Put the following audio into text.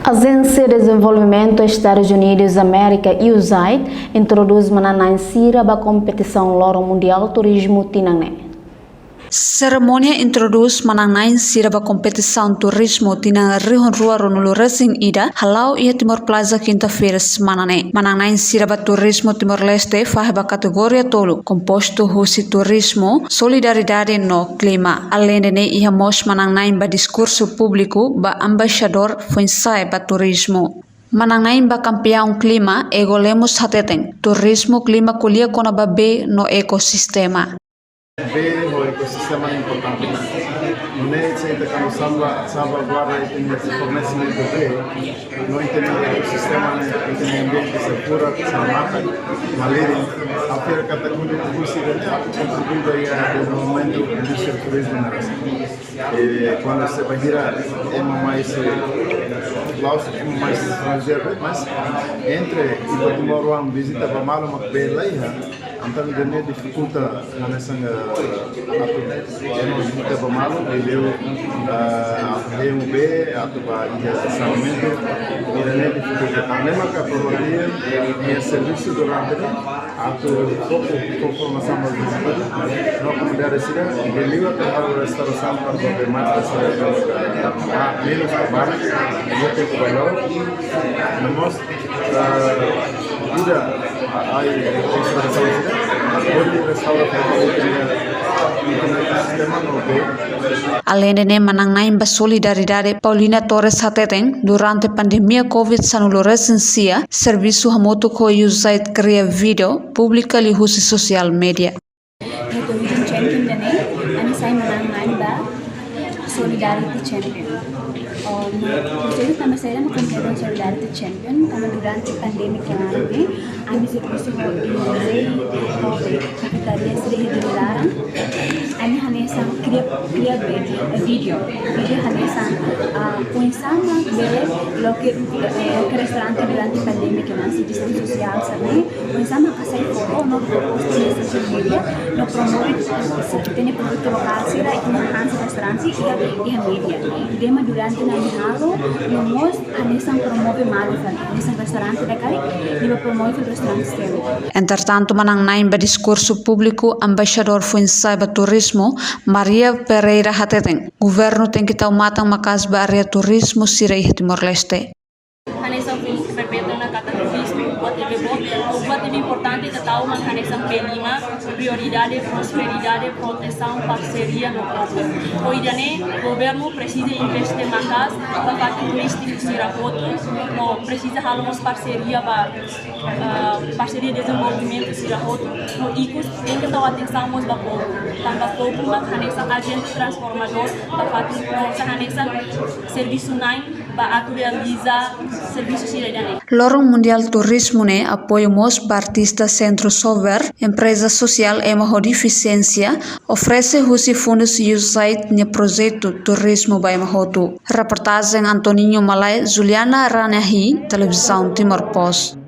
Agência de Desenvolvimento Estados Unidos da América USAID introduz uma insira para a competição Loro Mundial Turismo Tinangne. Cerimônia introduz manangnain siraba competição turismo tina rihon rua ronulu racing ida halau ia Timor Plaza quinta-feira semanane. Manangnain siraba turismo Timor Leste faheba categoria tolu composto husi turismo solidariedade no clima. Além de ia mos manangnain ba discurso público ba embaixador funsai ba turismo. Manangnain ba campeão clima egolemos hateteng turismo clima kulia kona ba be no ecosistema. Ver o ecossistema é importante. Não é que quando salvaguarda esse fornecimento de não entender o ecossistema, entender o ambiente que se cura, que se mata, malária, a feira catacumba de Bucigalha contribui ao desenvolvimento do indústria do turismo na raça. Quando se vai virar, é mais Laos, é mais estrangeiro, mas entre Ibatimor visita para Malo, uma bela então ele dificulta na nessa visita para Malo, ele DMB atau salmento ele dificulta. Problema que a promoria é serviço durante atau informação mais visita, não como deve ser, ele vai para a restauração para poder mais menos trabalho, não tem que valor, não mostra vida Além de manangnain ba solidariedade Paulina Torres hateteng durante pandemia COVID-19 recensia serviço hamoto ko USAID cria video publica li husi social media. Solidarity Champion. Jadi nama saya mengkaitkan Solidarity Champion karena durante pandemi kemarin kami seperti cafetaria sedih dilarang. Kami hanya sang kriya video hanya sang sama bere loke ke restoran durante pandemi kemarin di sosial sana sama kasih foto no post di social media no promote seperti ini produk lokal sih itu mahal restoran sih iya media. Dema durante na halo nomos anisang promove malufan anisang restaurante da kali di promove restaurante stelo. Entretanto manangnain ba discurso público embaixador funsai ba turismo Maria Pereira hateteng governo tem que matang makas ba area turismo sirei Timor Leste. Hanesang perpetual na katastrofismo buat lebih importante que tahu manejar P5 prioridade prosperidade proteção parceria no campo. Hoje o governo precisa investir mais para a turística Sirapoto, no precisa halamos parceria para parceria de desenvolvimento Sirapoto, no ICOS tem que dar atenção aos povo, tanto povo manejar agente transformador para manejar serviço para atualizar serviço cidadania. Lorong Mundial Turismo ne apoiamos Artista Centro Sover, empresa social hemodificência, oferece husi fundos USAID ne projeto Turismo by Mahotu. Reportagem Antoninho Malay, Juliana Ranahi, Televisão Timor Post.